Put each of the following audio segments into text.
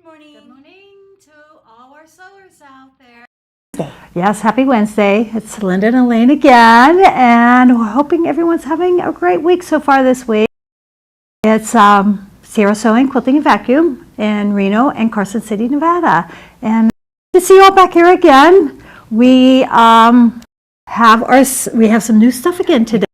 morning. Good morning to all our sewers out there. Yes, happy Wednesday. It's Linda and Elaine again, and we're hoping everyone's having a great week so far this week. It's Sierra Sewing, Quilting and Vacuum in Reno and Carson City, Nevada. And to see you all back here again. We have some new stuff again today.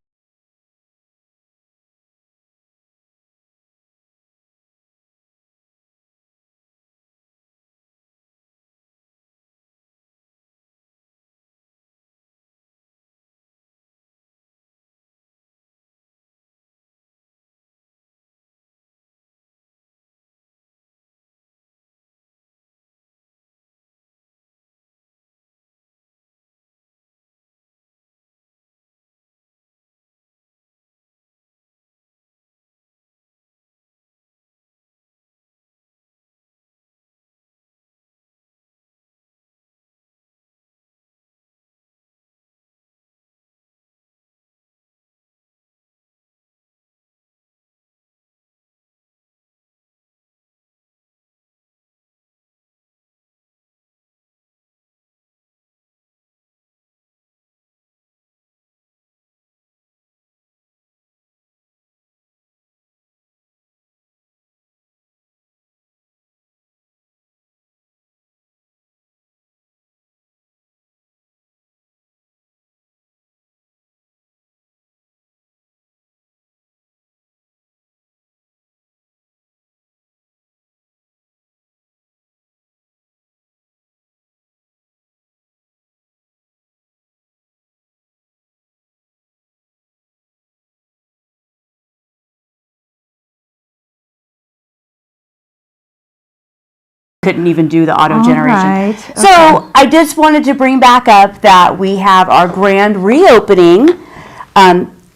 Couldn't even do the auto generation. Right. So I just wanted to bring back up that we have our grand reopening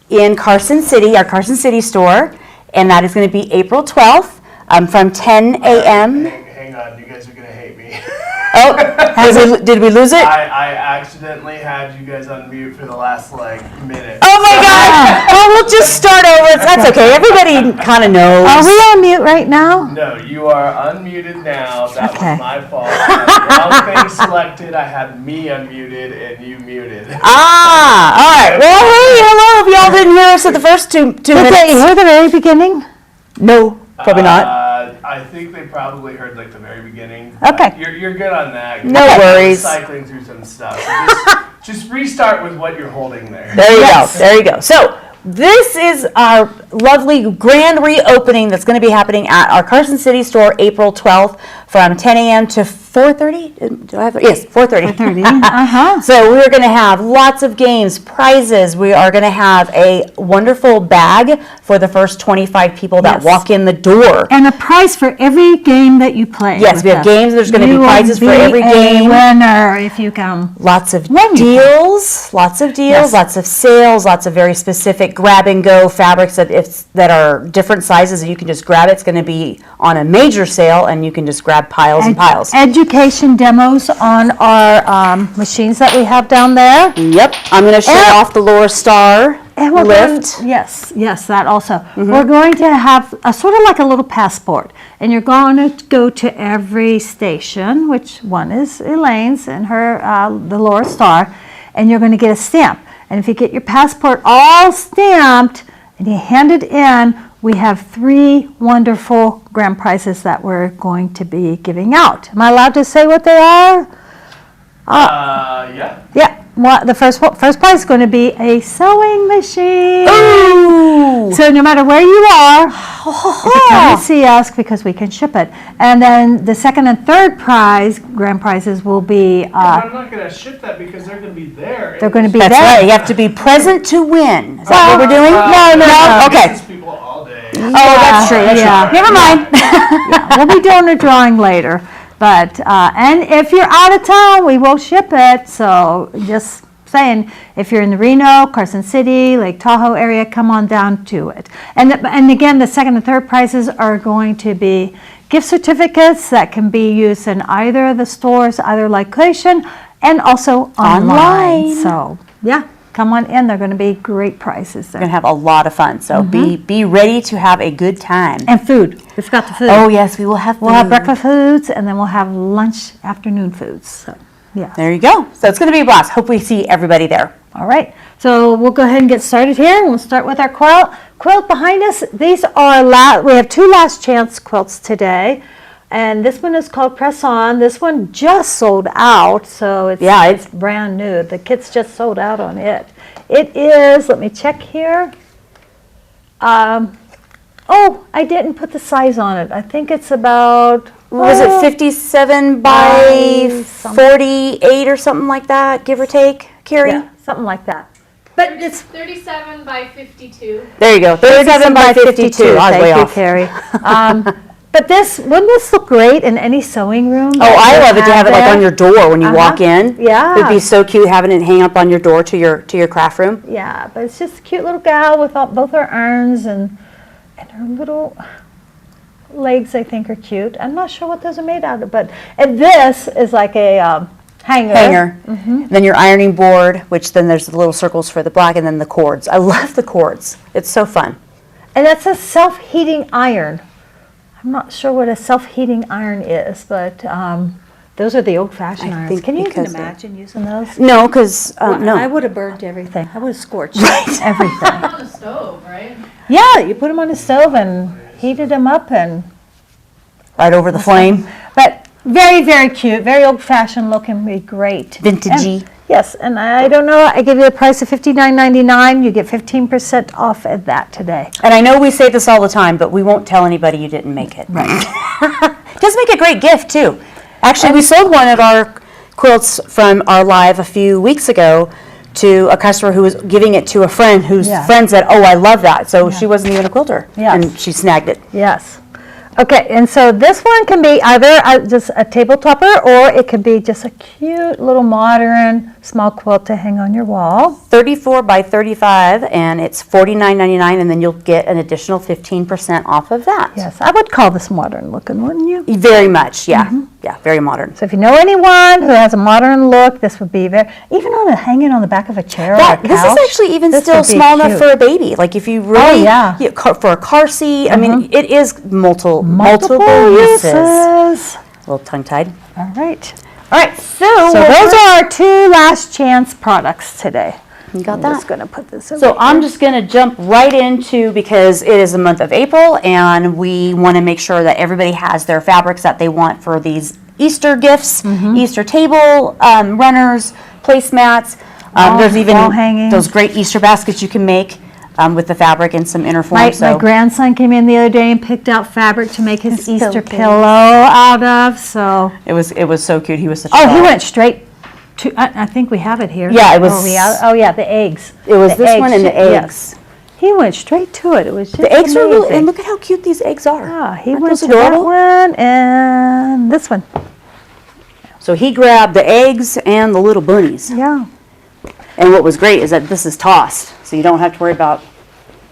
in Carson City, our Carson City store, and that is going to be April 12th from 10 a.m. Hang on, you guys are going to hate me. Oh, did we lose it? I accidentally had you guys on mute for the last minute. Oh my God! Well, we'll just start over. That's okay. Everybody kind of knows. Are we on mute right now? No, you are unmuted now. That Okay. was my fault. I had the wrong thing selected. I had me unmuted and you muted. Ah, all right. Well, hey, hello. If y'all didn't hear us at the first two Did minutes. they hear the very beginning? No, probably not. I think they probably heard the very beginning. Okay. You're good on that. No You're worries. Cycling through some stuff. Just restart with what you're holding there. There you Yes. go. There you go. So this is our lovely grand reopening that's going to be happening at our Carson City store April 12th from 10 a.m. to 4:30. Do I have? Yes, 4:30. 4:30. So we're going to have lots of games, prizes. We are going to have a wonderful bag for the first 25 people that Yes. walk in the door. And a prize for every game that you play. Yes, with we have us. games. There's going to be You will prizes for every be a game. winner if you come. Lots of When you deals, lots of deals, Yes. lots of sales, lots of very specific grab and go fabrics that are different sizes that you can just grab. It's going to be on a major sale and you can just grab piles and piles. Education demos on our machines that we have down there. Yep, I'm going to show And- off the Lower Star And we're going, lift. yes, that also. We're going to have a sort of like a little passport, and you're going to go to every station, which one is Elaine's and her, the Laura Star, and you're going to get a stamp. And if you get your passport all stamped and you hand it in, we have 3 wonderful grand prizes that we're going to be giving out. Am I allowed to say what they are? Yeah. Yeah. Well, the first prize is going to be a sewing machine. Ooh! So no matter where you are, if you come to see us, because we can ship it. And then the second and third grand prizes will be, I'm not going to ship that because they're going to be there. they're going to be That's there. right, you have to be present to win. Is that what we're doing? No. Okay. These people all day. Oh, that's true. That's Yeah. true. Never mind. Yeah, we'll be doing a drawing later. But, and if you're out of town, we will ship it. So just saying, if you're in the Reno, Carson City, Lake Tahoe area, come on down to it. And again, the second and third prizes are going to be gift certificates that can be used in either of the stores, either location and also online. Online. So, yeah. come on in. They're going to be great prices We're going to there. have a lot of fun. So be ready to have a good time. And food. We've got the food. Oh, yes, we will have We'll have food. breakfast foods, and then we'll have lunch, afternoon foods. So, yeah. There you go. So it's going to be a blast. Hope we see everybody there. All right. So we'll go ahead and get started here. We'll start with our quilt behind us. These are we have 2 last chance quilts today. And this one is called Press On. This one just sold out, so it's brand new. The kit's just sold out on it. It is, let me check here. I didn't put the size on it. I think it's about... Was it 57 by 48 or something like that, give or take, Carrie? Yeah, something like that. But it's 37 by 52. There you go, 37 by 52. I was way Thank you, off. Carrie. But wouldn't this look great in any sewing room? Oh, I love it to have it like on your door when you walk in. Yeah. It'd be so cute having it hang up on your door to your craft room. Yeah, but it's just a cute little gal with both her arms and her little legs, I think, are cute. I'm not sure what those are made out of, and this is like a hanger. Then your ironing board, which then there's the little circles for the black, and then the cords. I love the cords. It's so fun. And that's a self-heating iron. I'm not sure what a self-heating iron is, but those are the old-fashioned I irons. think Can you even because imagine using those? No, because no. I would have burned everything. I would have scorched everything. On the stove, right? Yeah, you put them on the stove and heated them up, and Right over the flame. but very, very cute, very old-fashioned looking, be great. Vintagey. And, yes, and I don't know, I give you a price of $59.99. You get 15% off of that today. And I know we say this all the time, but we won't tell anybody you didn't make it. Right. It does make a great gift, too. Actually, we sold one of our quilts from our live a few weeks ago to a customer who was giving it to a friend whose friend said, oh, I love that. So she wasn't even a quilter. Yes. And she snagged it. Yes. Okay, and so this one can be either just a table topper, or it could be just a cute little modern small quilt to hang on your wall. 34 by 35, and it's $49.99, and then you'll get an additional 15% off of that. Yes, I would call this modern looking, wouldn't you? Very much, yeah. Yeah, very modern. So if you know anyone who has a modern look, this would be even hanging on the back of a chair or a couch. This is actually even this still would be small enough cute. for a baby. Like if you really, for a car seat, I mean, it is multiple uses. A little tongue-tied. All right. All right, so So those are our 2 last chance products today. You got I'm that? just going to put this over So here. I'm just going to jump right into, because it is the month of April, and we want to make sure that everybody has their fabrics that they want for these Easter gifts, Easter table runners, placemats. There's even wall hangings. those great Easter baskets you can make with the fabric and some inner form. My grandson came in the other day and picked out fabric to make his Easter pillowcase. pillow out of. So It was so cute. He was such a he doll. went straight to. I think we have it here. Yeah, it was- Are we out? Oh yeah, the eggs. It was The this one and the yes. eggs. He went straight to it. It was just The eggs are really, amazing. and look at how cute these eggs are. Yeah, he Aren't went those to that adorable? one and this one. So he grabbed the eggs and the little bunnies. Yeah. And what was great is that this is tossed, so you don't have to worry about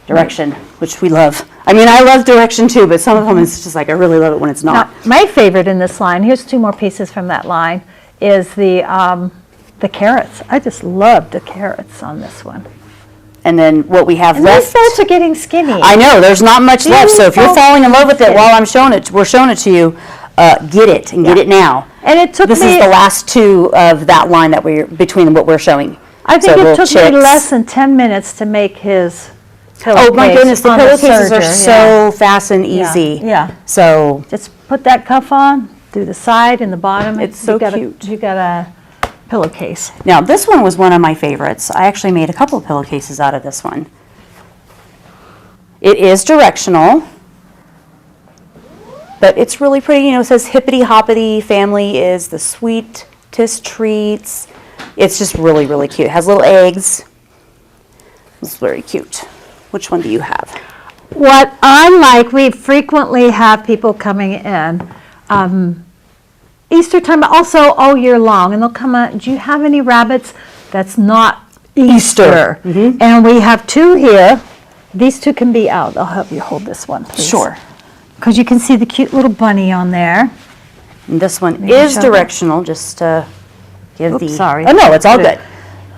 direction, which we love. I mean, I love direction too, but some of them it's just like I really love it when it's not. Now, my favorite in this line. Here's 2 more pieces from that line. Is the carrots. I just love the carrots on this one. And then what we have And these left. folks are getting skinny. I know there's not much left, so if you're folks falling in love with it are while we're showing it to you, get it and get it now. And it took This me. is the last 2 of that line that we're between what we're showing. I think So it little took me chicks. less than 10 minutes to make his pillowcase. Oh my goodness, the on pillowcases are serger, so fast and yeah. easy. Yeah. So Just put that cuff on through the side and the bottom. It's so cute. You got a pillowcase. now this one was one of my favorites. I actually made a couple of pillowcases out of this one. It is directional, but it's really pretty. You know, it says hippity hoppity family is the sweetest treats. It's just really, really cute. It has little eggs. It's very cute. Which one do you have? What I like, we frequently have people coming in Easter time, but also all year long, and they'll come out. Do you have any rabbits that's not Easter? And we have 2 here. These 2 can be out. I'll help you hold this one, please. Sure. Because you can see the cute little bunny on there. And this one Maybe is show that. directional, just to give Oops, the. sorry. Oh no, it's all Put it- good.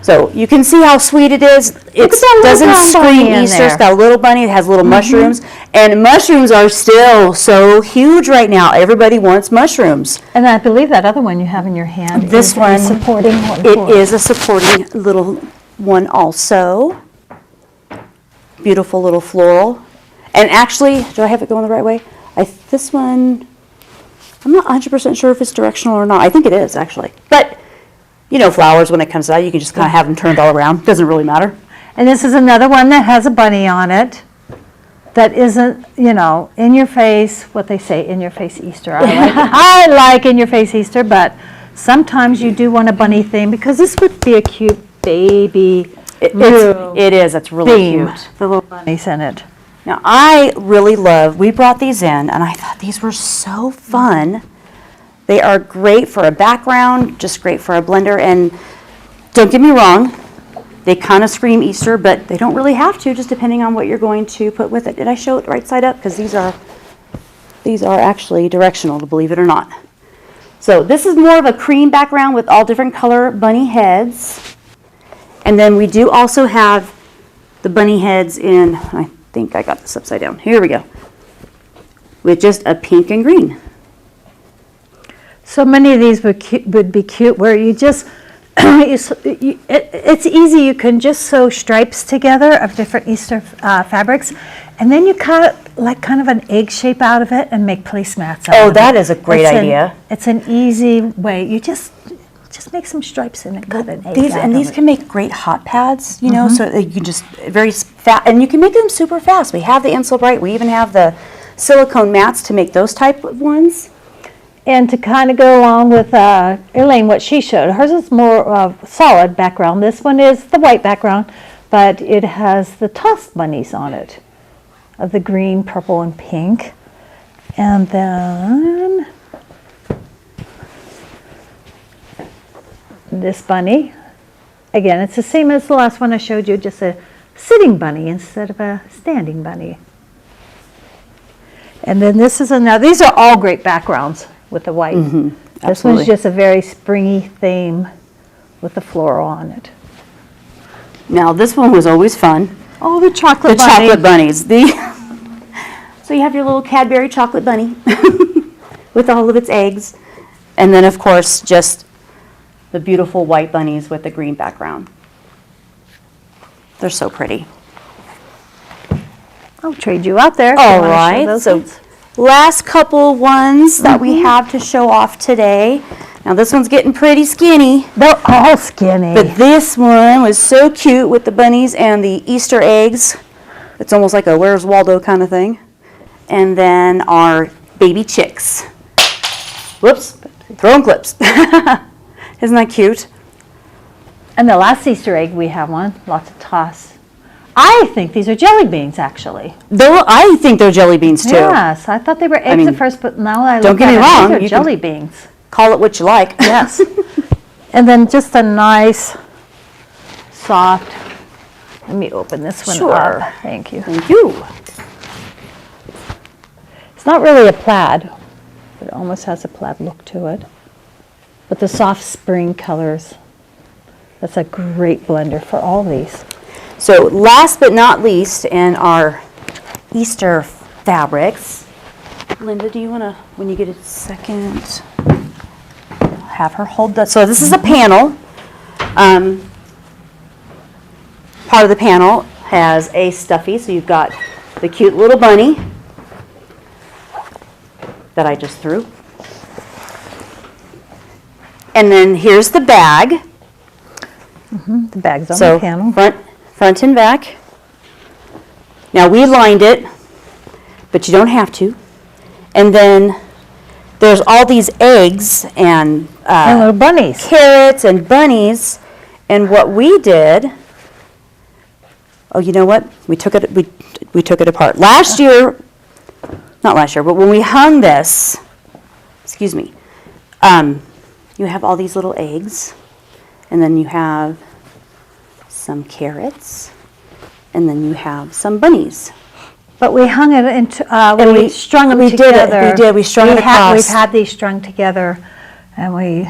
So you can see how sweet it is. It that little doesn't brown bunny scream in Easter. there. It's got a little bunny. It has little mushrooms. And mushrooms are still so huge right now. Everybody wants mushrooms. And I believe that other one you have in your hand This is a one, supporting one. It for is a supporting little one also. Beautiful little floral. And actually, do I have it going the right way? This one, I'm not 100% sure if it's directional or not. I think it is, actually. But, you know, flowers, when it comes out, you can just kind of have them turned all around. Doesn't really matter. And this is another one that has a bunny on it that isn't, you know, in your face, what they say, in your face Easter. I like in your face Easter, but sometimes you do want a bunny theme because this would be a cute baby It is. It's really theme. cute. The little bunnies in it. Now, I really love, we brought these in, and I thought these were so fun. They are great for a background, just great for a blender, and don't get me wrong, they kind of scream Easter, but they don't really have to, just depending on what you're going to put with it. Did I show it right side up? Because these are actually directional, to believe it or not. So this is more of a cream background with all different color bunny heads. And then we do also have the bunny heads in, I think I got this upside down. Here we go. With just a pink and green. So many of these would be cute where you just, it's easy. You can just sew stripes together of different Easter fabrics, and then you cut like kind of an egg shape out of it and make placemats out of it. Oh, that is a great idea. It's an easy way. You just make some stripes in it, cut an egg out of These it. can make great hot pads, you know, so that you can just very fast, and you can make them super fast. We have the Insel Bright. We even have the silicone mats to make those type of ones. And to kind of go along with Elaine, what she showed, hers is more solid background. This one is the white background, but it has the tossed bunnies on it, of the green, purple, and pink. And then this bunny, again, it's the same as the last one I showed you, just a sitting bunny instead of a standing bunny. And then this is another, these are all great backgrounds with the white. This absolutely. one's just a very springy theme with the floral on it. Now, this one was always fun. Oh, the chocolate The bunny. chocolate bunnies. So you have your little Cadbury chocolate bunny with all of its eggs. And then, of course, just the beautiful white bunnies with the green background. They're so pretty. I'll trade you out there. if you All wanna show right, those so ones. last couple ones that we have to show off today. Now, this one's getting pretty skinny. They're all skinny. But this one was so cute with the bunnies and the Easter eggs. It's almost like a Where's Waldo kind of thing. And then our baby chicks. Whoops, throwing clips. Isn't that cute? And the last Easter egg, we have one, lots of toss. I think these are jelly beans, actually. Though I think they're jelly beans too. Yes, I thought they were eggs mean, at first, but now I don't look get at me it, wrong, these are you jelly beans. Call it what you like. Yes. And then just a nice, soft, let me open this one Sure. up. Thank you. Thank you. It's not really a plaid, but it almost has a plaid look to it. But the soft spring colors, that's a great blender for all these. So last but not least in our Easter fabrics, Linda, do you want to, when you get a second, have her hold that? So this is a panel. Part of the panel has a stuffy, so you've got the cute little bunny that I just threw. And then here's the bag. The bag's on So the panel. front and back. Now we lined it, but you don't have to. And then there's all these eggs and And little bunnies. carrots and bunnies. And what we did, oh, you know what? We took it apart. Last year, not last year, but when we hung this, excuse me, you have all these little eggs, and then you have some carrots, and then you have some bunnies. But we hung it into, we strung them we together. did it. We did. We strung it across. We've had these strung together, and we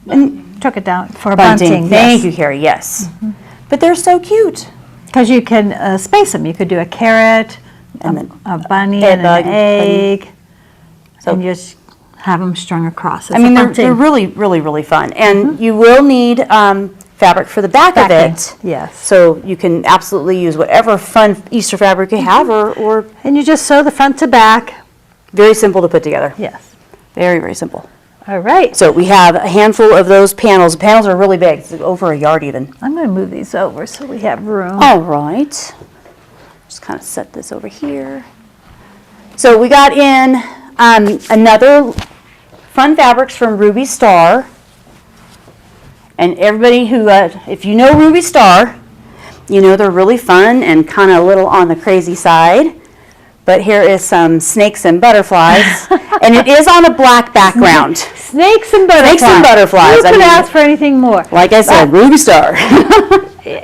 And took it down for bunting. bunting. Thank you, Carrie. Yes. But they're so cute. Because you can space them. You could do a carrot, And then a bunny, egg and bug, an egg, So- and just have them strung across. I mean, they're really, really, really fun. And you will need fabric for the back of it. Yes. So you can absolutely use whatever fun Easter fabric you have, or And you just sew the front to back. very simple to put together. Yes. Very, very simple. All right. So we have a handful of those panels. The panels are really big, it's over a yard even. I'm going to move these over so we have room. All right. Just kind of set this over here. So we got in another fun fabrics from Ruby Star. And everybody who, if you know Ruby Star, you know they're really fun and kind of a little on the crazy side. But here is some snakes and butterflies. And it is on a black background. Snakes and butterflies. Snakes and butterflies. Who I could mean, ask for anything more? Like I said, Ruby Star.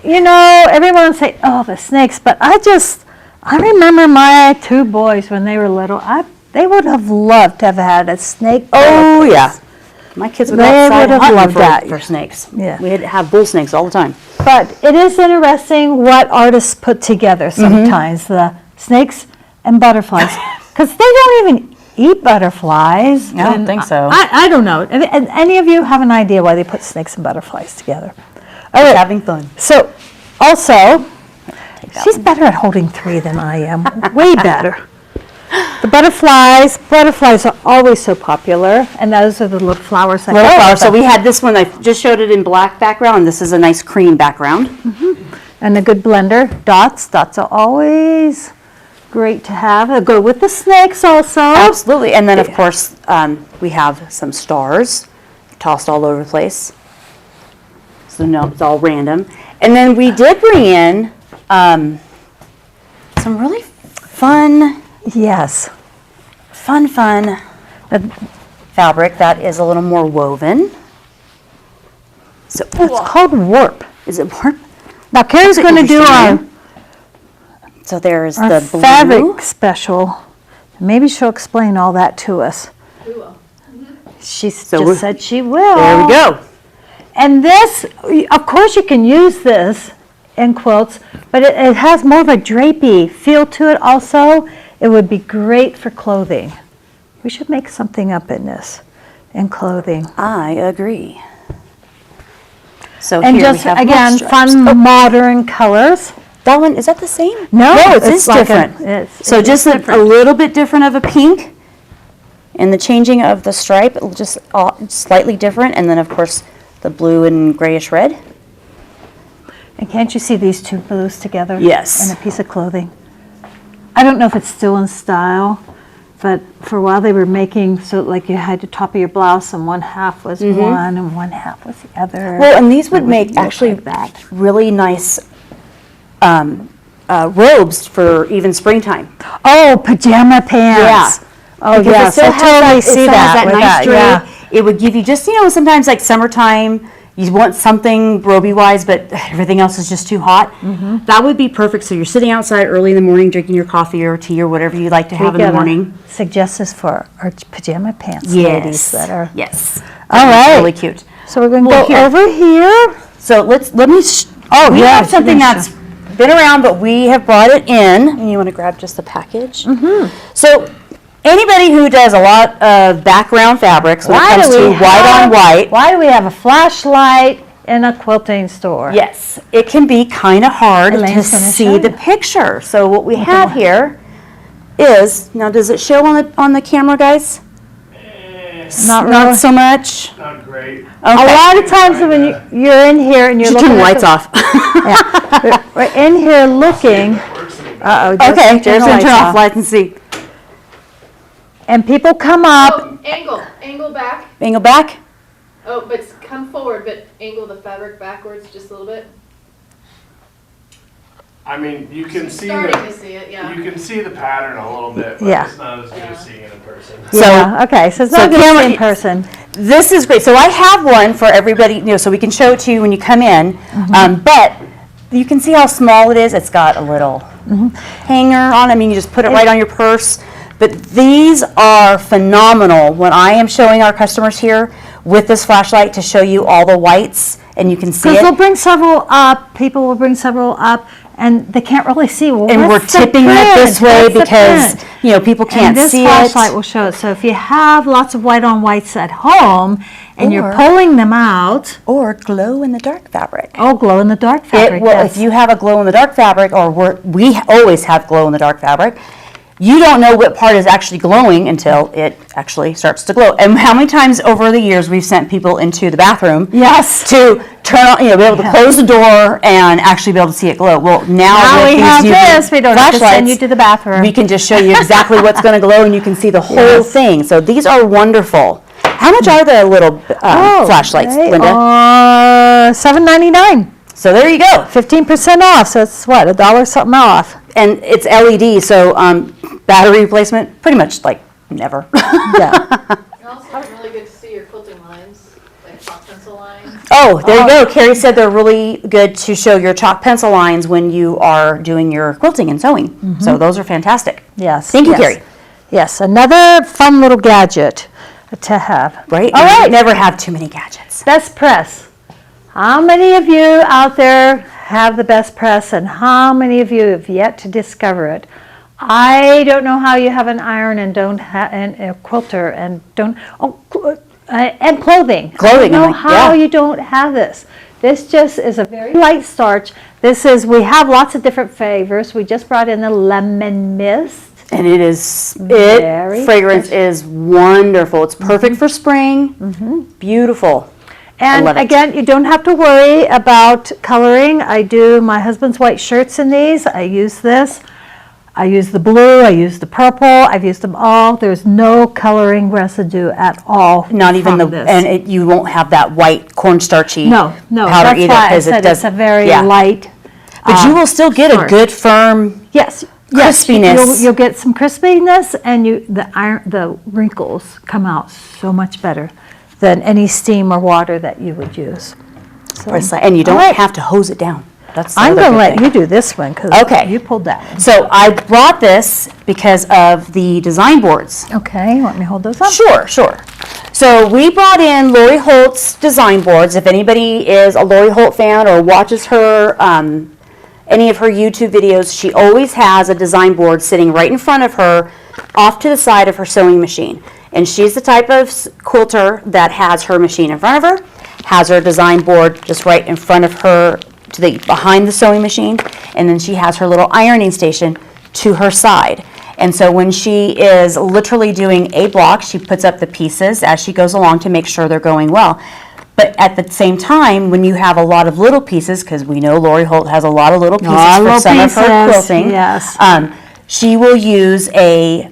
You know, everyone say, "Oh, the snakes," but I remember my two boys when they were little. They would have loved to have had a snake. Oh, yeah. My kids would go They outside would have hunting loved that. for snakes. Yeah. We had to have bull snakes all the time. But it is interesting what artists put together sometimes, the snakes and butterflies, because they don't even eat butterflies. I don't And think so. I don't know. And any of you have an idea why they put snakes and butterflies together? All right. Having fun. So, also, that she's better at holding three than I am. Way better. The butterflies are always so popular, and those are the little flowers. That Little go flower. with So them. we had this one. I just showed it in black background. And this is a nice cream background. And a good blender. Dots are always great to have. They'll go with the snakes also. Absolutely. And then, of course, we have some stars tossed all over the place. So no, it's all random. And then we did bring in some really fun Yes. fabric that is a little more woven. So It's called warp. is it warm? Now, Carrie's That's an going to do interesting our name. So there's our the blue. fabric special. Maybe she'll explain all that to us. Who will? She So just said she will. There we go. And this, of course you can use this in quilts, but it has more of a drapey feel to it also. It would be great for clothing. We should make something up in this, in clothing. I agree. So And here just, we have again, more stripes. fun modern colors. That one, is that the same? No, it's it's like different. it So is just a different. little bit different of a pink, and the changing of the stripe, just slightly different, and then of course the blue and grayish red. And can't you see these two blues together? Yes. In a piece of clothing. I don't know if it's still in style, but for a while they were making, so like you had the top of your blouse and one half was one and one half was the other. Well, and these would It make look actually like that. really nice robes for even springtime. Oh, pajama pants. Oh, Because yes, it I still has totally it see still has that with nice that, drape. yeah. It would give you just, sometimes like summertime, you want something roby-wise, but everything else is just too hot. That would be perfect. So you're sitting outside early in the morning drinking your coffee or tea or whatever you like to have in the morning. Suggest this for our pajama pants ladies that are. Yes. All That's right. really cute. So we're going to Well, go here. over here. So we yeah, have you something can that's been around, but we have brought it in. And you want to grab just the package? So anybody who does a lot of background fabrics when it comes to white on white, Why do we have a flashlight in a quilting store? yes, it can be kind of hard to Elaine's gonna show see the you. picture. So what we have here is, now does it show on the camera, guys? Not really. Not so much. Not great. A lot of times when you're in here and you're Should looking turn the at lights off. we're in here looking. Uh-oh. Okay, Jerry's Jerry's gonna turn off lights and see. And people come up. Oh, angle back. Angle back. Oh, but come forward, but angle the fabric backwards just a little bit. I mean, you can see Starting to the, see it, yeah. you can see the pattern a little bit, but Yeah. it's not as good as seeing it in person. Yeah, okay, so it's not good camera- in person. This is great. So I have one for everybody, so we can show it to you when you come in. But you can see how small it is. It's got a little hanger on. I mean, you just put it right on your purse. But these are phenomenal when I am showing our customers here with this flashlight to show you all the whites, and you can see Because they'll it. bring several up, people will bring several up, and they can't really see. Well, And we're what's the tipping it this print? way What's the because, print? you know, people can't And see this it. flashlight will show it. So if you have lots of white on whites at home and you're Or- pulling them out, Or glow in the dark fabric. oh, glow in the dark fabric. It will, yes. if you have a glow in the dark fabric, or we always have glow in the dark fabric, you don't know what part is actually glowing until it actually starts to glow. And how many times over the years we've sent people into the bathroom Yes. to turn on, be able to Yeah. close the door and actually be able to see it glow. Well, now Now with we these have UV this. We don't have to send you flashlights, to the bathroom. we can just show you exactly what's going to glow, and you can see the whole Yes. thing. So these are wonderful. How much are the little flashlights, they Linda? are $7.99. So there you go. 15% off. So it's what, $1 something off. And it's LED, so battery replacement, pretty much like never. Yeah. And also, it's really good to see your quilting lines, like chalk pencil lines. Oh, there you go. Carrie said they're really good to show your chalk pencil lines when you are doing your quilting and sewing. So those are fantastic. Yes. Thank you, yes. Carrie. Yes, another fun little gadget to have. Right? All right. Never have too many gadgets. Best press. How many of you out there have the best press, and how many of you have yet to discover it? I don't know how you have an iron and don't have a quilter and don't and clothing. Clothing, I don't know I'm like, how yeah. you don't have this. This just is a very light starch. We have lots of different flavors. We just brought in the lemon mist. And it is, Very fragrance is wonderful. It's perfect for spring. Beautiful. And love it. again, you don't have to worry about coloring. I do my husband's white shirts in these. I use this. I use the blue. I use the purple. I've used them all. There's no coloring residue at all. Not even from this. and you won't have that white cornstarchy no. powder That's either. why I 'cause said does- it's a very yeah. light. But you will still get a starch. good firm Yes. crispiness. You'll get some crispiness, and the wrinkles come out so much better than any steam or water that you would use. So, and you don't all right. have to hose it down. That's the I'm other going to good let thing. you do this one because Okay. you pulled that one. So I brought this because of the design boards. Okay, you want me to hold those up? Sure. So we brought in Lori Holt's design boards. If anybody is a Lori Holt fan or watches her, any of her YouTube videos, she always has a design board sitting right in front of her, off to the side of her sewing machine. And she's the type of quilter that has her machine in front of her, has her design board just right in front of her, behind the sewing machine, and then she has her little ironing station to her side. And so when she is literally doing a block, she puts up the pieces as she goes along to make sure they're going well. But at the same time, when you have a lot of little pieces, because we know Lori Holt has a lot of little pieces lot of for little some of her pieces, quilting, yes. she will use a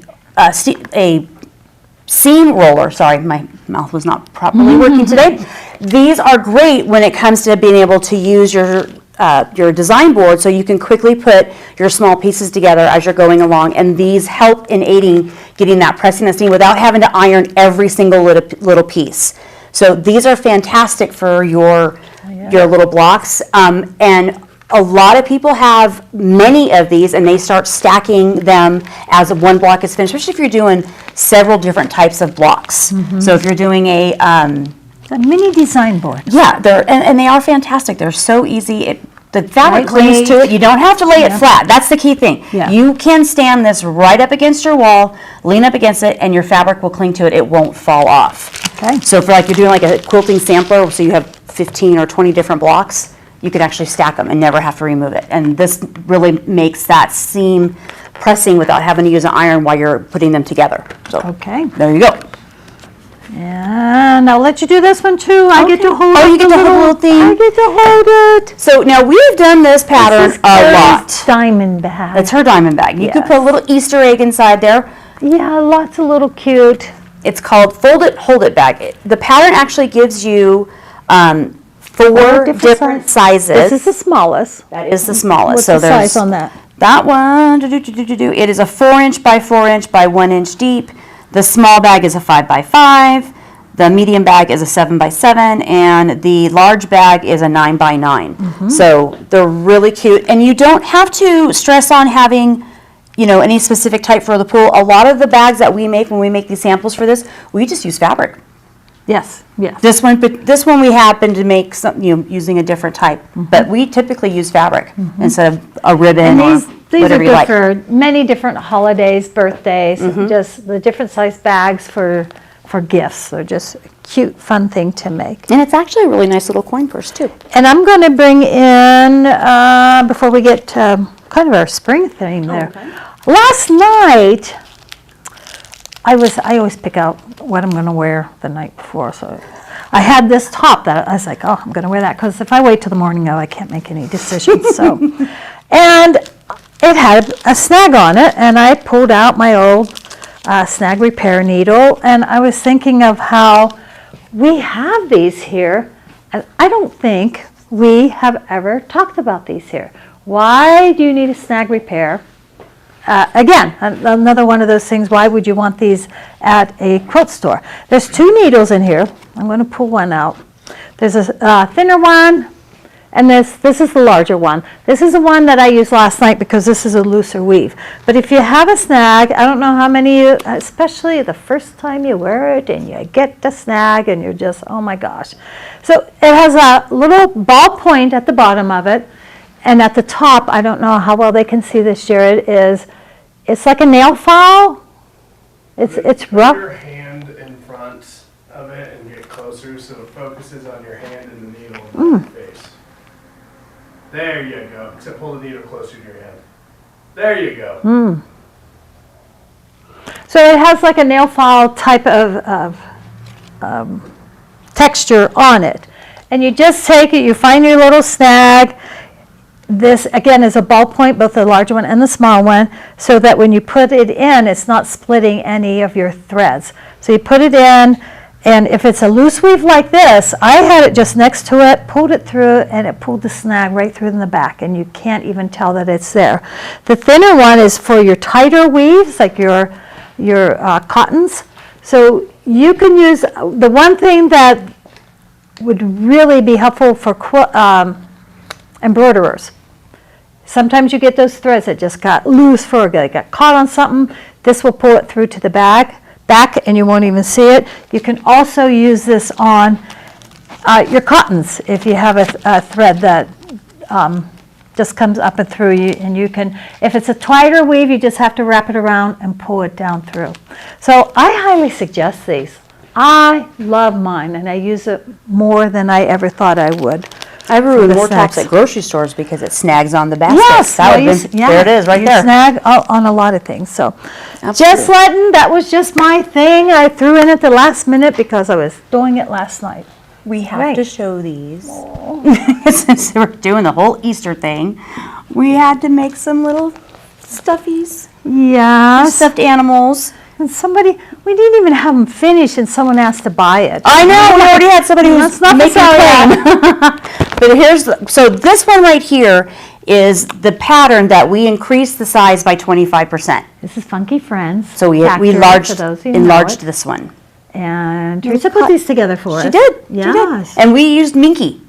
seam roller. Sorry, my mouth was not properly working today. These are great when it comes to being able to use your design board, so you can quickly put your small pieces together as you're going along, and these help in aiding getting that pressing and steam without having to iron every single little piece. So these are fantastic for your little blocks, and a lot of people have many of these, and they start stacking them as one block is finished, especially if you're doing several different types of blocks. So if you're doing a mini design board. yeah, and they are fantastic. They're so easy. The fabric clings to Lightweight. it. You don't have to lay it flat. That's the key thing. Yeah. You can stand this right up against your wall, lean up against it, and your fabric will cling to it. It won't fall off. Okay. So for you're doing like a quilting sampler, so you have 15 or 20 different blocks, you could actually stack them and never have to remove it. And this really makes that seam pressing without having to use an iron while you're putting them together. So Okay. there you go. And I'll let you do this one too. I get to hold Oh, it. you get to hold the little thing? I get to hold it. So now we've done this pattern This is a Carrie's lot. diamond bag. It's her diamond bag. You could Yes. put a little Easter egg inside there. Yeah, lots of little cute. It's called Fold It, Hold It bag. The pattern actually gives you four different sizes. This is the smallest. That is the smallest. What's so the there's size on that? that one. It is a 4" by 4" by 1" deep. The small bag is a 5" by 5. The medium bag is a 7" by 7, and the large bag is a 9" by 9. So they're really cute, and you don't have to stress on having any specific type for the pool. A lot of the bags that we make when we make these samples for this, we just use fabric. Yes, yes. This one we happen to make some, using a different type, but we typically use fabric instead of a ribbon or These whatever are you good like. for many different holidays, birthdays, just the different size bags for gifts. They're just a cute, fun thing to make. And it's actually a really nice little coin purse too. And I'm going to bring in, before we get to kind of our spring theme there. Last night, I always pick out what I'm going to wear the night before. So I had this top that I was like, oh, I'm going to wear that, because if I wait till the morning of, I can't make any decisions. So, and it had a snag on it, and I pulled out my old snag repair needle, and I was thinking of how we have these here, and I don't think we have ever talked about these here. Why do you need a snag repair? Again, another one of those things, why would you want these at a quilt store? There's 2 needles in here. I'm going to pull one out. There's a thinner one, and this is the larger one. This is the one that I used last night because this is a looser weave. But if you have a snag, I don't know how many, especially the first time you wear it and you get the snag and you're just, oh my gosh. So it has a little ball point at the bottom of it. And at the top, I don't know how well they can see this, Jared, it's like a nail file. It's rough. Put your hand in front of it and get closer so it focuses on your hand and the needle and your face. There you go. Except pull the needle closer to your hand. There you go. So it has like a nail file type of texture on it. And you just take it, you find your little snag. This, again, is a ballpoint, both the larger one and the small one, so that when you put it in, it's not splitting any of your threads. So you put it in, and if it's a loose weave like this, I had it just next to it, pulled it through, and it pulled the snag right through in the back, and you can't even tell that it's there. The thinner one is for your tighter weaves, like your cottons. So you can use, the one thing that would really be helpful for embroiderers. Sometimes you get those threads that just got loose they got caught on something. This will pull it through to the back and you won't even see it. You can also use this on your cottons if you have a thread that just comes up and through you, and you can, if it's a tighter weave, you just have to wrap it around and pull it down through. So I highly suggest these. I love mine, and I use it more than I ever thought I would. I ruin more tops at grocery stores because it snags on the basket. Yes, there it is, right there. Snag on a lot of things. So, Absolutely. just letting, that was just my thing. I threw in at the last minute because I was doing it last night. We have to show these. Since we're doing the whole Easter thing, we had to make some little stuffies, Yes. stuffed animals. And somebody, we didn't even have them finished, and someone asked to buy it. I know, we already had somebody who was That's not making the plain. But so this one right here is the pattern that we increased the size by 25%. This is Funky Friends. So we Factory, enlarged for those who know enlarged it. this one. And Teresa put these together for us. She did. Yes. She did. And we used Minky.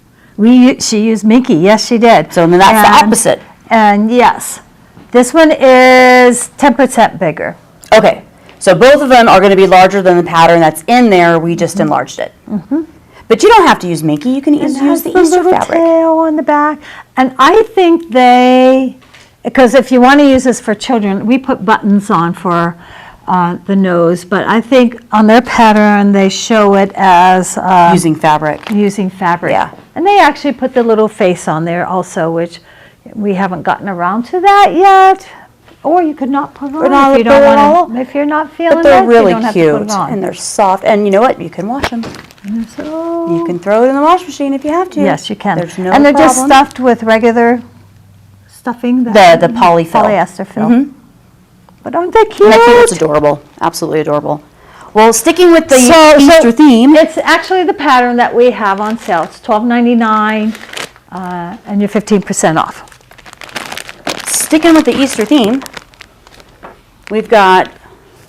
She used Minky. Yes, she did. So then that's the opposite. And yes, this one is 10% bigger. Okay. So both of them are going to be larger than the pattern that's in there. We just enlarged it. But you don't have to use Minky. You can use the Easter little fabric. tail on the back. And I think because if you want to use this for children, we put buttons on for the nose, but I think on their pattern they show it as Using fabric. using fabric. Yeah. And they actually put the little face on there also, which we haven't gotten around to that yet. Or you could not put it on if you don't want to. If you're not feeling But they're it, really you don't have to put cute it on. and they're soft. And you know what? You can wash them. So, You can throw it in the wash machine if you have to. yes, you can. There's no and they're just problem. stuffed with regular stuffing. The polyfill. Polyester fill. But aren't they cute? And I think it's adorable. Absolutely adorable. Well, sticking with the So Easter theme. It's actually the pattern that we have on sale. It's $12.99 and you're 15% off. Sticking with the Easter theme, we've got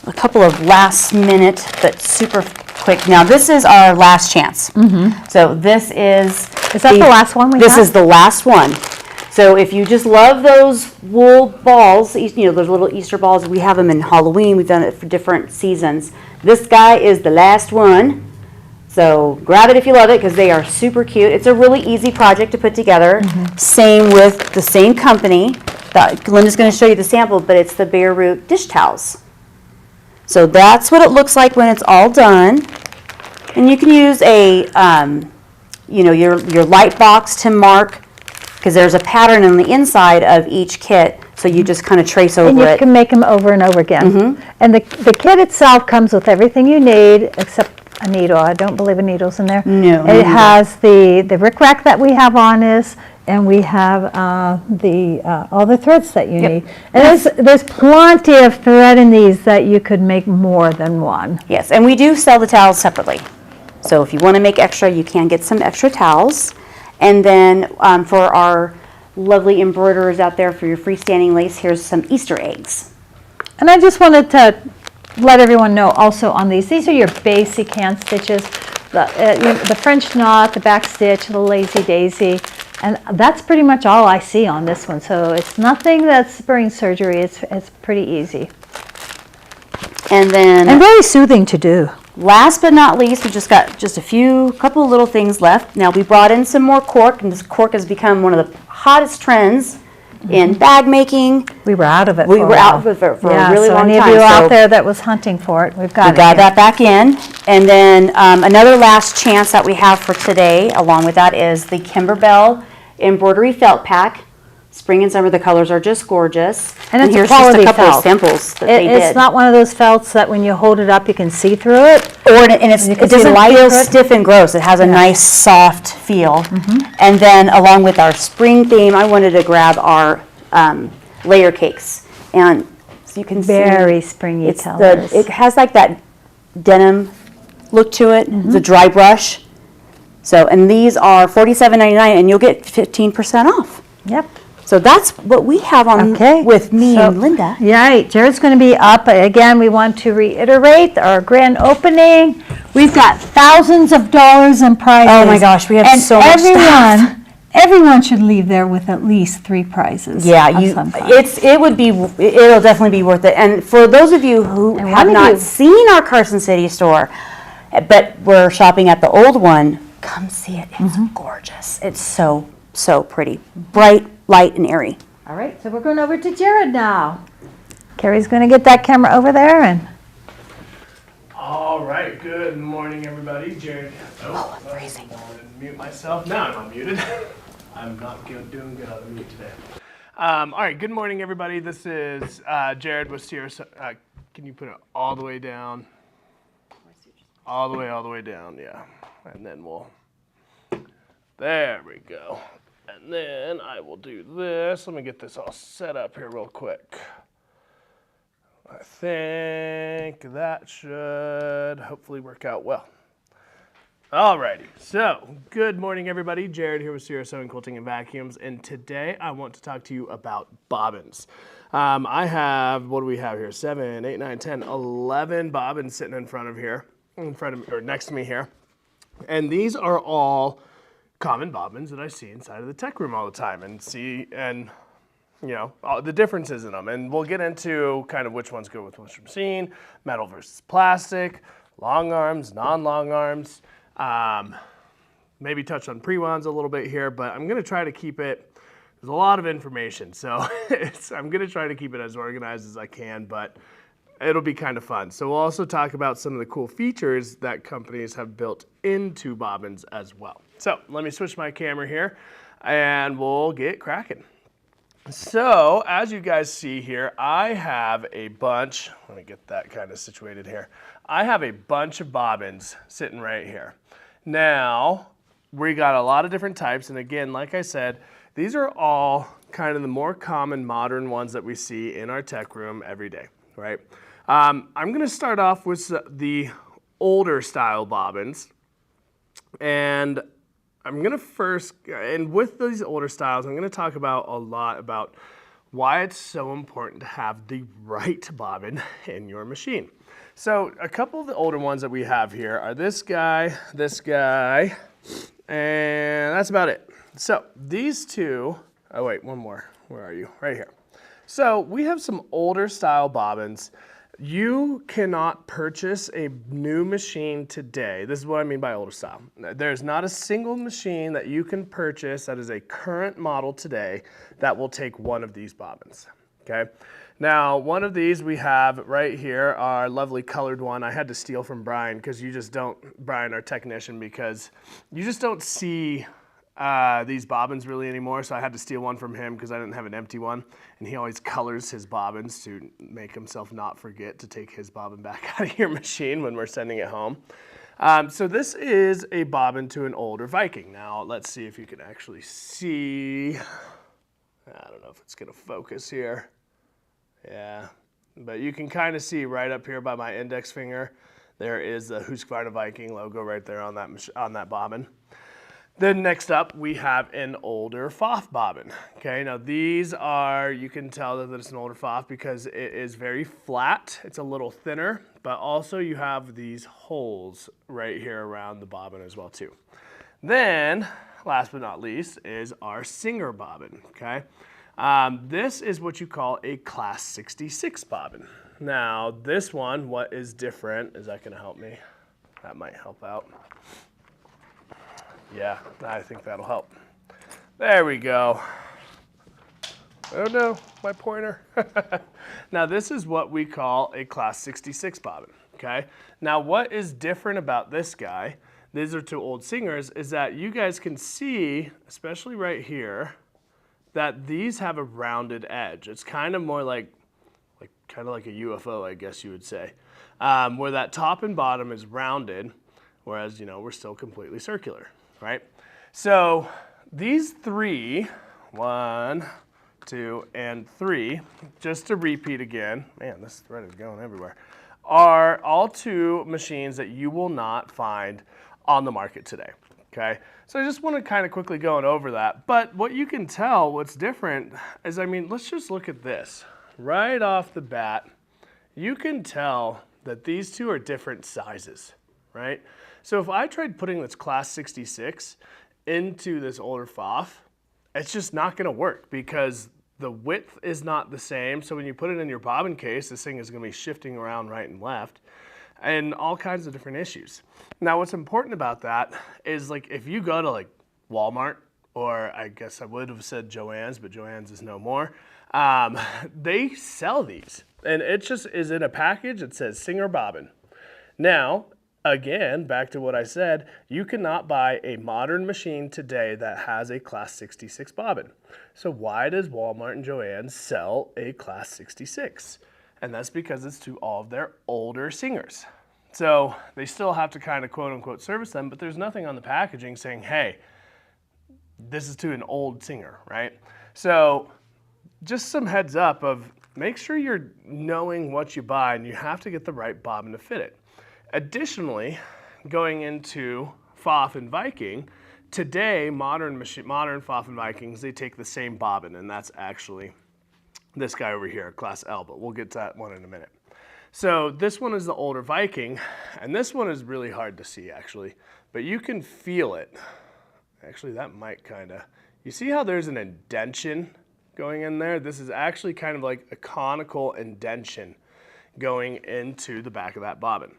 a couple of last minute but super quick. Now this is our last chance. So this is Is that the last one we This have? is the last one. So if you just love those wool balls, you know, those little Easter balls, we have them in Halloween. We've done it for different seasons. This guy is the last one. So grab it if you love it because they are super cute. It's a really easy project to put together. Same with the same company. Linda's going to show you the sample, but it's the Bare Root dish towels. So that's what it looks like when it's all done. And you can use a, you know, your light box to mark, because there's a pattern on the inside of each kit. So you just kind of trace over And you it. can make them over and over again. And the kit itself comes with everything you need except a needle. I don't believe a needle's in there. No, It has the rickrack that we have on this, and we have all the threads that you need. And there's plenty of thread in these that you could make more than one. Yes, and we do sell the towels separately. So if you want to make extra, you can get some extra towels. And then for our lovely embroiderers out there for your freestanding lace, here's some Easter eggs. And I just wanted to let everyone know also on these are your basic hand stitches, the French knot, the back stitch, the lazy daisy, and that's pretty much all I see on this one. So it's nothing that's brain surgery. It's pretty easy. And then And very soothing to do. last but not least, we just got just a couple of little things left. Now we brought in some more cork, and this cork has become one of the hottest trends in bag making. We were out of it. We were out of it for a really long So any time. of you So out there that was hunting for it, we've got we it. got here. that back in. And then another last chance that we have for today, along with that, is the Kimberbell embroidery felt pack. Spring and summer, the colors are just gorgeous. And it's a here's quality just a couple felt. of samples that they did. It's not one of those felts that when you hold it up you can see through it. It can see doesn't light feel through it. stiff and gross. It has a nice soft feel. And then along with our spring theme, I wanted to grab our layer cakes. And so you can Very see springy it's colors. it has like that denim look to it. It's a dry brush. So, and these are $47.99 and you'll get 15% off. Yep. So that's what we have on with me So- and Linda. Right, Jared's going to be up. Again, we want to reiterate our grand opening. We've got thousands of dollars in prizes. Oh my gosh, we have and so much stuff. Everyone should leave there with at least 3 prizes. Yeah, of some kind. it'll definitely be worth it. And for those of you who And have one of not you- seen our Carson City store, but we're shopping at the old one, come see it. It's gorgeous. It's so pretty. Bright, light, and airy. All right, so we're going over to Jared now. Carrie's going to get that camera over there and All right, good morning, everybody. Jared. Oh, I'm freezing. I wanted to mute myself. Now I'm unmuted. I'm not doing good on the mute today. All right, good morning, everybody. This is Jared with Sierra. Can you put it all the way down? All the way down, yeah. And then there we go. And then I will do this. Let me get this all set up here real quick. I think that should hopefully work out well. Alrighty, so good morning everybody. Jared here with Sierra Sewing, Quilting, and Vacuums, and today I want to talk to you about bobbins. I have, what do we have here? 7, 8, 9, 10, 11 bobbins sitting in front of me, or next to me here. And these are all common bobbins that I see inside of the tech room all the time and you know, all the differences in them. And we'll get into kind of which ones go with which machine, metal versus plastic, long arms, non-long arms. Maybe touch on pre-wands a little bit here, but I'm gonna try to keep it, there's a lot of information, so I'm gonna try to keep it as organized as I can, but it'll be kind of fun. So we'll also talk about some of the cool features that companies have built into bobbins as well. So let me switch my camera here and we'll get cracking. So as you guys see here, I have a bunch, let me get that kind of situated here. I have a bunch of bobbins sitting right here. Now, we got a lot of different types, and again, like I said, these are all kind of the more common modern ones that we see in our tech room every day, right? I'm gonna start off with the older style bobbins, and I'm gonna first, and with these older styles, I'm gonna talk about a lot about why it's so important to have the right bobbin in your machine. So a couple of the older ones that we have here are this guy, and that's about it. So these two, Oh wait, one more. Where are you? Right here. So we have some older style bobbins. You cannot purchase a new machine today. This is what I mean by older style. There's not a single machine that you can purchase that is a current model today that will take one of these bobbins. Okay. Now, one of these we have right here, our lovely colored one. I had to steal from Brian because you just don't, Brian, our technician, because you just don't see these bobbins really anymore, so I had to steal one from him because I didn't have an empty one, and he always colors his bobbins to make himself not forget to take his bobbin back out of your machine when we're sending it home. So this is a bobbin to an older Viking. Now let's see if you can actually see. I don't know if it's gonna focus here. Yeah, but you can kind of see right up here by my index finger, there is the Husqvarna Viking logo right there on that bobbin. Then next up, we have an older FOF bobbin. Okay, now these are, you can tell that it's an older FOF because it is very flat. It's a little thinner, but also you have these holes right here around the bobbin as well too. Then, last but not least, is our Singer bobbin, okay? This is what you call a Class 66 bobbin. Now, this one, what is different, is that gonna help me? That might help out. Yeah, I think that'll help. There we go. Oh no, my pointer. Now this is what we call a Class 66 bobbin, okay? Now what is different about this guy, these are two old Singers, is that you guys can see, especially right here, that these have a rounded edge. It's kind of more like kind of like a UFO, I guess you would say, where that top and bottom is rounded, whereas, you know, we're still completely circular. Right? So these three, 1, 2, and 3, just to repeat again, man, this thread is going everywhere, are all two machines that you will not find on the market today. Okay? So I just want to kind of quickly go over that. But what you can tell, what's different is, I mean, let's just look at this. Right off the bat, you can tell that these two are different sizes. Right? So if I tried putting this Class 66 into this older FOF, it's just not going to work because the width is not the same. So when you put it in your bobbin case, this thing is going to be shifting around right and left and all kinds of different issues. Now what's important about that is, like, if you go to like Walmart, or I guess I would have said Joann's, but Joann's is no more, they sell these and it just is in a package that says Singer bobbin. Now, again, back to what I said, you cannot buy a modern machine today that has a Class 66 bobbin. So why does Walmart and Joann's sell a Class 66? And that's because it's to all of their older Singers. So they still have to kind of quote unquote service them, but there's nothing on the packaging saying, hey, this is to an old Singer, right? So just some heads up of make sure you're knowing what you buy and you have to get the right bobbin to fit it. Additionally, going into FOF and Viking, today modern FOF and Vikings, they take the same bobbin, and that's actually this guy over here, Class L, but we'll get to that one in a minute. So this one is the older Viking, and this one is really hard to see actually, but you can feel it. Actually, that might kind of, you see how there's an indention going in there? This is actually kind of like a conical indention going into the back of that bobbin.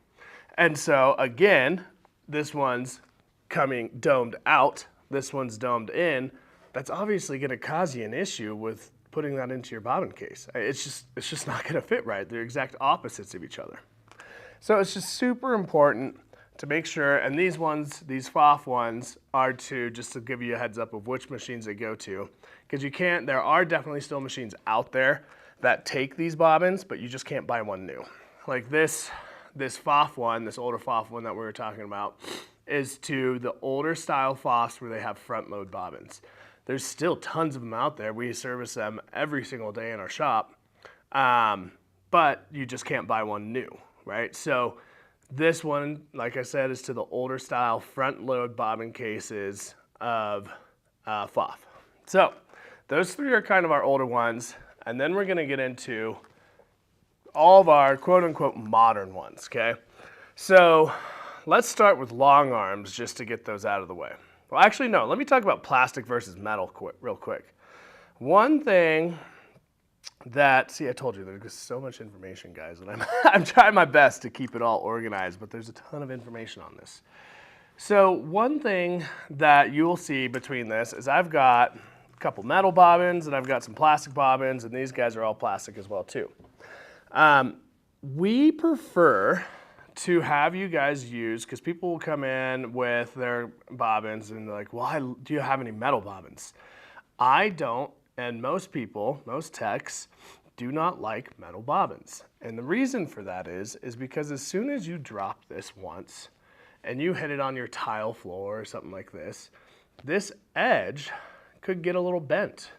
And so again, this one's coming domed out, this one's domed in. That's obviously going to cause you an issue with putting that into your bobbin case. It's just not going to fit right. They're exact opposites of each other. So it's just super important to make sure, and these ones, these FOF ones, are just to give you a heads up of which machines they go to, because there are definitely still machines out there that take these bobbins, but you just can't buy one new. Like this FOF one, this older FOF one that we were talking about, is to the older style FOFs where they have front load bobbins. There's still tons of them out there. We service them every single day in our shop, but you just can't buy one new, right? So this one, like I said, is to the older style front load bobbin cases of FOF. So those three are kind of our older ones, and then we're going to get into all of our quote-unquote modern ones, okay? So let's start with long arms just to get those out of the way. Well, actually, no. Let me talk about plastic versus metal real quick. One thing that, see, I told you there's so much information, guys, and I'm trying my best to keep it all organized, but there's a ton of information on this. So one thing that you will see between this is I've got a couple metal bobbins and I've got some plastic bobbins, and these guys are all plastic as well too. We prefer to have you guys use, because people will come in with their bobbins and they're like, well, do you have any metal bobbins? I don't, and most people, most techs, do not like metal bobbins. And the reason for that is because as soon as you drop this once and you hit it on your tile floor or something like this edge could get a little bent.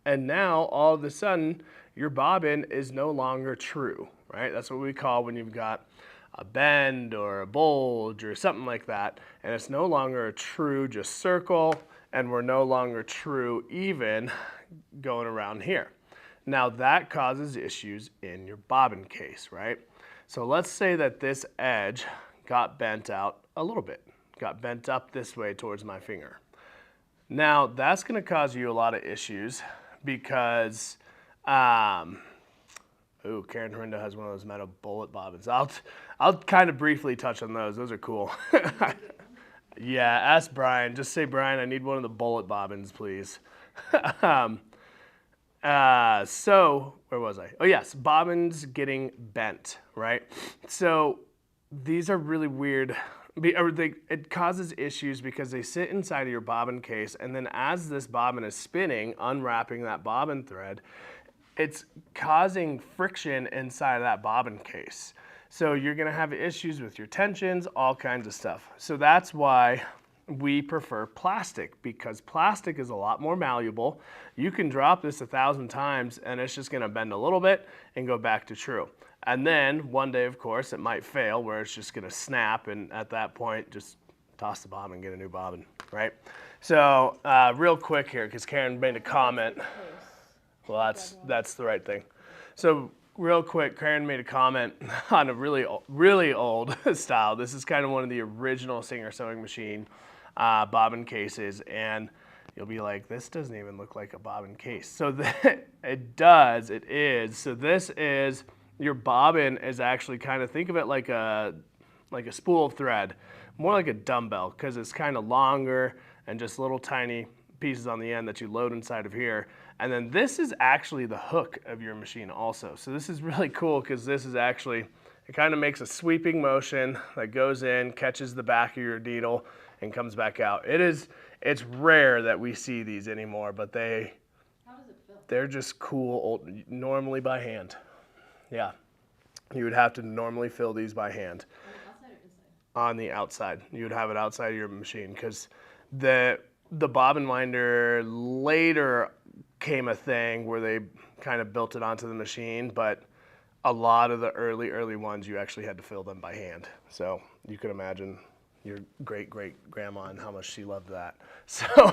And now all of a sudden your bobbin is no longer true, right? That's what we call when you've got a bend or a bulge or something like that, and it's no longer a true just circle, and we're no longer true even going around here. Now that causes issues in your bobbin case, right? So let's say that this edge got bent out a little bit, got bent up this way towards my finger. Now that's going to cause you a lot of issues because, Karen Harindo has one of those metal bullet bobbins. I'll kind of briefly touch on those. Those are cool. Yeah, ask Brian. Just say, Brian, I need one of the bullet bobbins, please. So where was I? Oh yes, bobbins getting bent, right? So these are really weird. It causes issues because they sit inside of your bobbin case, and then as this bobbin is spinning, unwrapping that bobbin thread, it's causing friction inside of that bobbin case. So you're gonna have issues with your tensions, all kinds of stuff. So that's why we prefer plastic, because plastic is a lot more malleable. You can drop this 1,000 times and it's just gonna bend a little bit and go back to true. And then one day, of course, it might fail where it's just gonna snap, and at that point, just toss the bobbin and get a new bobbin, right? So real quick here, because Karen made a comment. Well, that's the right thing. So real quick, Karen made a comment on a really old style. This is kind of one of the original Singer sewing machine bobbin cases, and you'll be like, this doesn't even look like a bobbin case. So it does, it is. So this is, your bobbin is actually kind of, think of it like a spool of thread, more like a dumbbell, because it's kind of longer and just little tiny pieces on the end that you load inside of here. And then this is actually the hook of your machine also. So this is really cool because this is actually, it kind of makes a sweeping motion that goes in, catches the back of your needle, and comes back out. It's rare that we see these anymore, but How does it feel? they're just cool, normally by hand. Yeah, you would have to normally fill these by hand. On the outside or inside? On the outside. You would have it outside of your machine, because the bobbin winder later came a thing where they kind of built it onto the machine, but a lot of the early ones you actually had to fill them by hand. So you can imagine your great-great-grandma and how much she loved that. So, all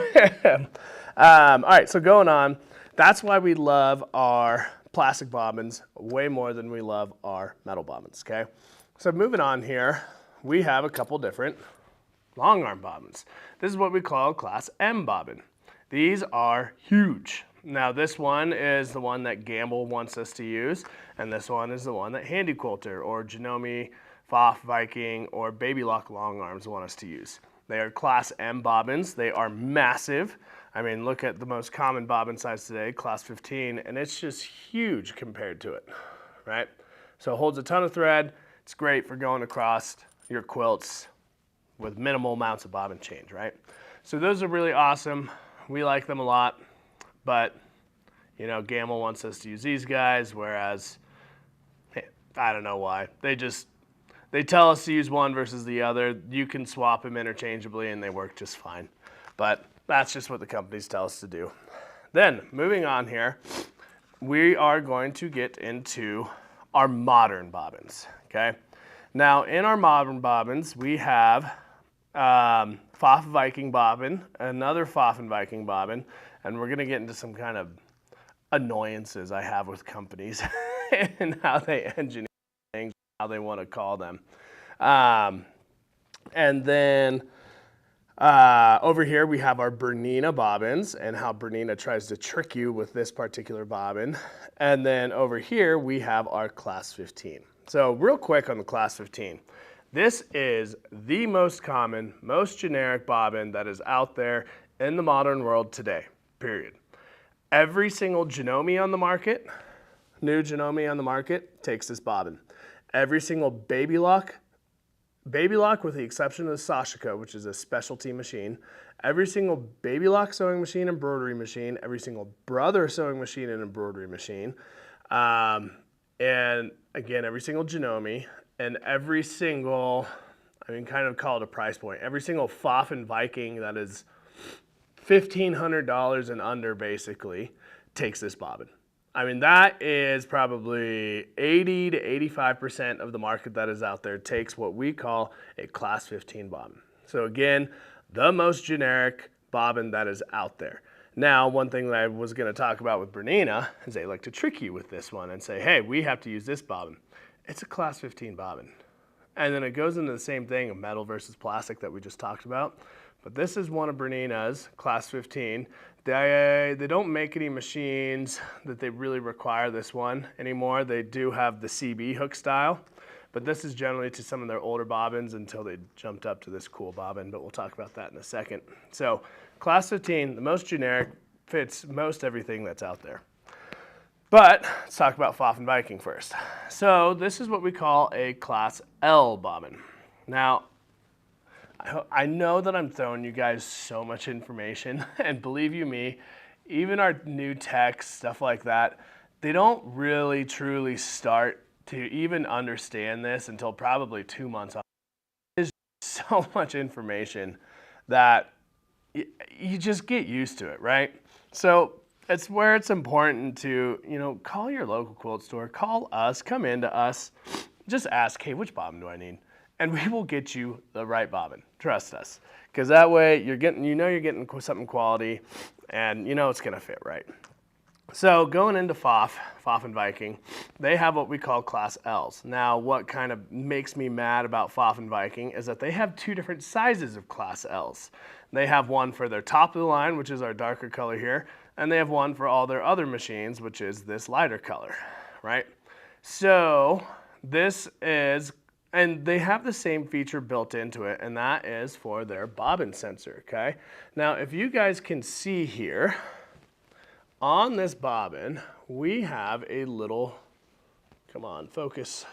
right, so going on, that's why we love our plastic bobbins way more than we love our metal bobbins, okay? So moving on here, we have a couple different long arm bobbins. This is what we call Class M bobbin. These are huge. Now this one is the one that Gamble wants us to use, and this one is the one that Handy Quilter or Janome, Pfaff, Viking, or Baby Lock long arms want us to use. They are Class M bobbins. They are massive. I mean, look at the most common bobbin size today, Class 15, and it's just huge compared to it, right? So it holds a ton of thread. It's great for going across your quilts with minimal amounts of bobbin change, right? So those are really awesome. We like them a lot, but you know, Gamble wants us to use these guys, whereas I don't know why. They tell us to use one versus the other. You can swap them interchangeably and they work just fine. But that's just what the companies tell us to do. Then, moving on here, we are going to get into our modern bobbins, okay? Now, in our modern bobbins, we have Pfaff Viking bobbin, another Pfaff and Viking bobbin, and we're gonna get into some kind of annoyances I have with companies and how they engineer things, how they want to call them. And then Over here we have our Bernina bobbins and how Bernina tries to trick you with this particular bobbin. And then over here we have our Class 15. So real quick on the Class 15. This is the most common, most generic bobbin that is out there in the modern world today, period. Every single Janome on the market, new Janome on the market, takes this bobbin. Every single baby lock with the exception of the Sashiko, which is a specialty machine, every single baby lock sewing machine, embroidery machine, every single brother sewing machine and embroidery machine, and again, every single Janome, and every single, I mean, kind of call it a price point, every single Pfaffen Viking that is $1,500 and under basically takes this bobbin. I mean, that is probably 80 to 85% of the market that is out there takes what we call a Class 15 bobbin. So again, the most generic bobbin that is out there. Now, one thing that I was going to talk about with Bernina is they like to trick you with this one and say, hey, we have to use this bobbin. It's a Class 15 bobbin. And then it goes into the same thing of metal versus plastic that we just talked about. But this is one of Bernina's, Class 15. They don't make any machines that they really require this one anymore. They do have the CB hook style, but this is generally to some of their older bobbins until they jumped up to this cool bobbin, but we'll talk about that in a second. So Class 15, the most generic, fits most everything that's out there. But let's talk about Pfaffen Viking first. So this is what we call a Class L bobbin. Now, I know that I'm throwing you guys so much information, and believe you me, even our new techs, stuff like that, they don't really truly start to even understand this until probably 2 months on. There's so much information that you just get used to it, right? So it's where it's important to, call your local quilt store, call us, come into us, just ask, hey, which bobbin do I need? And we will get you the right bobbin. Trust us, because that way you're getting something quality, and it's gonna fit right. So going into Pfaffen Viking, they have what we call Class Ls. Now, what kind of makes me mad about Pfaffen Viking is that they have 2 different sizes of Class Ls. They have one for their top of the line, which is our darker color here, and they have one for all their other machines, which is this lighter color, right? So this is. And they have the same feature built into it, and that is for their bobbin sensor, okay? Now, if you guys can see here, on this bobbin, we have a little, come on, focus.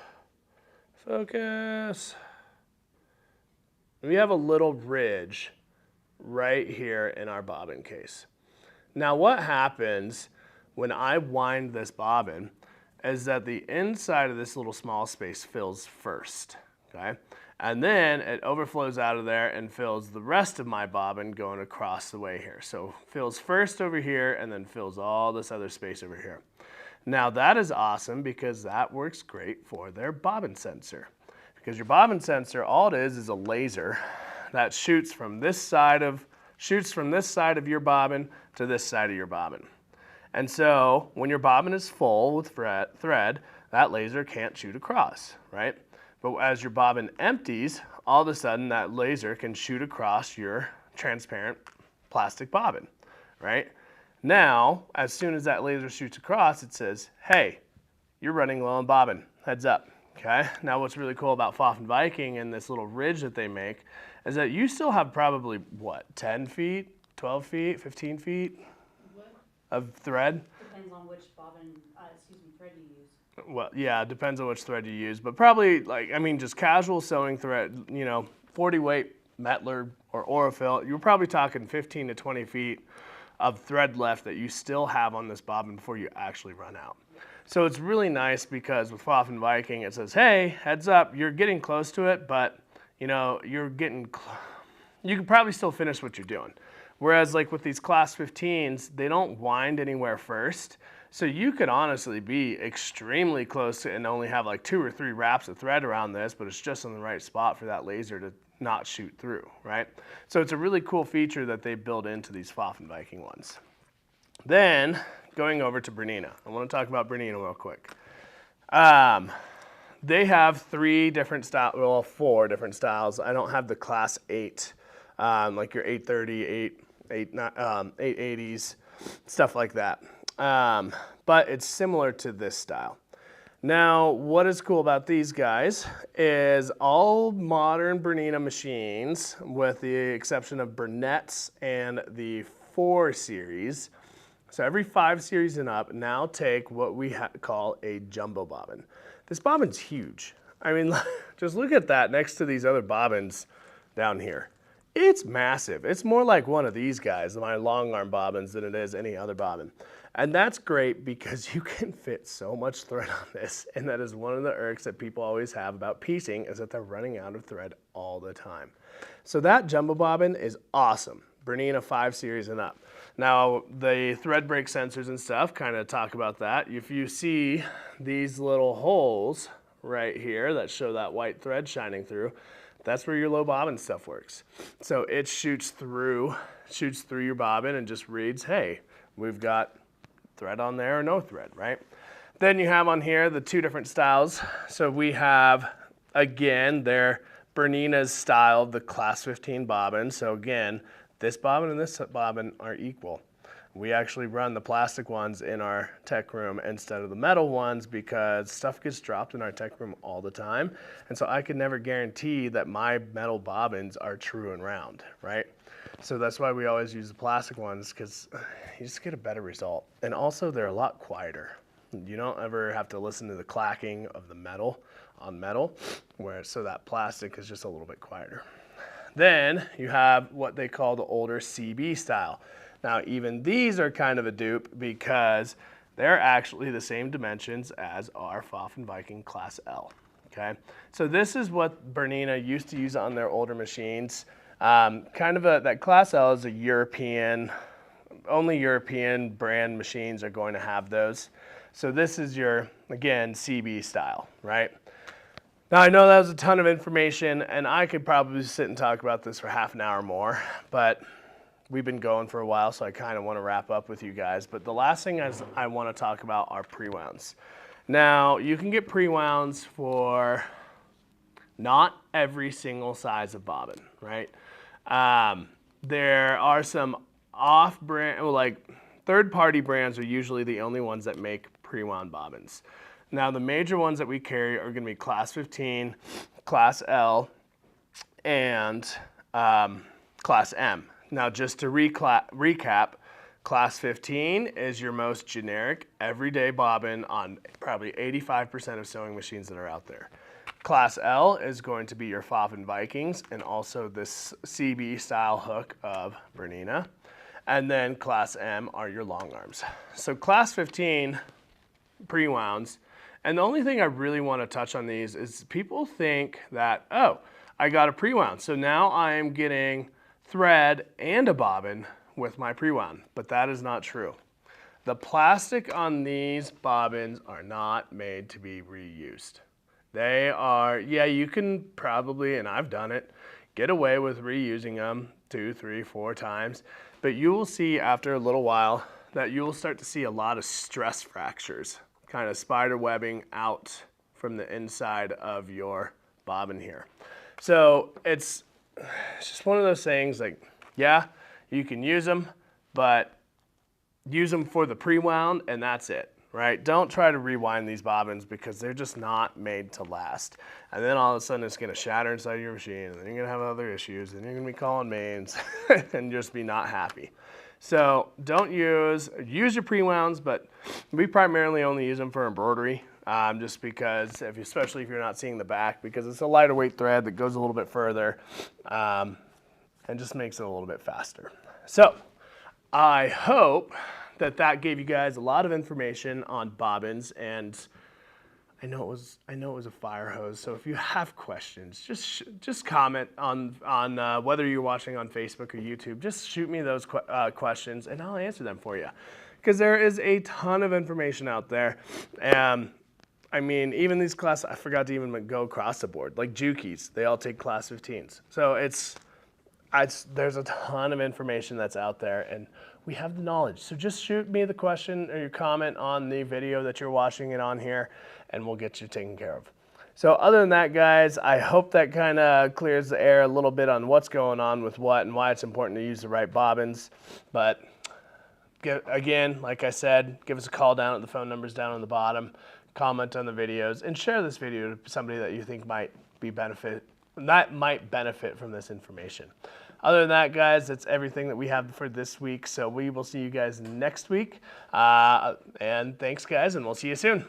We have a little ridge right here in our bobbin case. Now, what happens when I wind this bobbin is that the inside of this little small space fills first, okay? And then it overflows out of there and fills the rest of my bobbin going across the way here. So fills first over here and then fills all this other space over here. Now that is awesome because that works great for their bobbin sensor. Because your bobbin sensor, all it is a laser that shoots from this side of your bobbin to this side of your bobbin. And so when your bobbin is full with thread, that laser can't shoot across, right? But as your bobbin empties, all of a sudden that laser can shoot across your transparent plastic bobbin, right? Now, as soon as that laser shoots across, it says, hey, you're running low on bobbin, heads up, okay? Now what's really cool about Pfaffen Viking and this little ridge that they make is that you still have probably, 10 feet, 12 feet, 15 feet? Of thread? Depends on which thread you use. Well, yeah, it depends on which thread you use, but probably just casual sewing thread, 40 weight Metler or Orifil, you're probably talking 15 to 20 feet of thread left that you still have on this bobbin before you actually run out. So it's really nice because with Pfaffen Viking, it says, hey, heads up, you're getting close to it, but you can probably still finish what you're doing. Whereas like with these Class 15s, they don't wind anywhere first. So you could honestly be extremely close and only have like 2 or 3 wraps of thread around this, but it's just in the right spot for that laser to not shoot through, right? So it's a really cool feature that they build into these Pfaffen Viking ones. Then going over to Bernina. I want to talk about Bernina real quick. They have 4 different styles. I don't have the Class 8 like your 830, 880s, stuff like that. But it's similar to this style. Now, what is cool about these guys is all modern Bernina machines, with the exception of Burnett's and the 4 series, so every 5 series and up now take what we call a jumbo bobbin. This bobbin's huge. I mean, just look at that next to these other bobbins down here. It's massive. It's more like one of these guys, my long arm bobbins, than it is any other bobbin. And that's great because you can fit so much thread on this. And that is one of the irks that people always have about piecing, is that they're running out of thread all the time. So that jumbo bobbin is awesome. Bernina 5 series and up. Now, the thread break sensors and stuff kind of talk about that. If you see these little holes right here that show that white thread shining through, that's where your low bobbin stuff works. So it shoots through your bobbin and just reads, hey, we've got thread on there or no thread, right? Then you have on here the 2 different styles. So we have, again, they're Bernina's style, the class 15 bobbin. So again, this bobbin and this bobbin are equal. We actually run the plastic ones in our tech room instead of the metal ones because stuff gets dropped in our tech room all the time. And so I could never guarantee that my metal bobbins are true and round, right? So that's why we always use the plastic ones, because you just get a better result. And also they're a lot quieter. You don't ever have to listen to the clacking of the metal on metal, so that plastic is just a little bit quieter. Then you have what they call the older CB style. Now, even these are kind of a dupe because they're actually the same dimensions as our Pfaffen Viking Class L, okay? So this is what Bernina used to use on their older machines. That Class L is a European, only European brand machines are going to have those. So this is your, again, CB style, right? Now, I know that was a ton of information, and I could probably sit and talk about this for half an hour more, but we've been going for a while, so I kind of want to wrap up with you guys. But the last thing I want to talk about are pre-wounds. Now, you can get pre-wounds for not every single size of bobbin, right? There are some off-brand, like third-party brands are usually the only ones that make pre-wound bobbins. Now, the major ones that we carry are going to be Class 15, Class L, and Class M. Now, just to recap, Class 15 is your most generic, everyday bobbin on probably 85% of sewing machines that are out there. Class L is going to be your Pfaffen Vikings and also this CB style hook of Bernina. And then Class M are your long arms. So Class 15 pre-wounds. And the only thing I really want to touch on these is people think that, oh, I got a pre-wound, so now I am getting thread and a bobbin with my pre-wound, but that is not true. The plastic on these bobbins are not made to be reused. They are, yeah, you can probably, and I've done it, get away with reusing them 2, 3, 4 times, but you will see after a little while that you will start to see a lot of stress fractures, kind of spider webbing out from the inside of your bobbin here. So it's just one of those things, like, yeah, you can use them, but use them for the pre-wound and that's it, right? Don't try to rewind these bobbins because they're just not made to last. And then all of a sudden it's gonna shatter inside your machine and then you're gonna have other issues and you're gonna be calling mains and just be not happy. So don't use your pre-wounds, but we primarily only use them for embroidery, just because, especially if you're not seeing the back, because it's a lighter weight thread that goes a little bit further and just makes it a little bit faster. So I hope that gave you guys a lot of information on bobbins, and I know it was a fire hose. So if you have questions, just comment on whether you're watching on Facebook or YouTube. Just shoot me those questions, and I'll answer them for you. Because there is a ton of information out there. I mean, even these classes, I forgot to even go across the board. Like Jukies, they all take Class 15s. So there's a ton of information that's out there, and we have the knowledge. So just shoot me the question or your comment on the video that you're watching it on here, and we'll get you taken care of. So other than that, guys, I hope that kind of clears the air a little bit on what's going on with what and why it's important to use the right bobbins. But again, like I said, give us a call down at the phone numbers down on the bottom, comment on the videos, and share this video to somebody that you think might benefit from this information. Other than that, guys, that's everything that we have for this week. So we will see you guys next week. And thanks, guys, and we'll see you soon.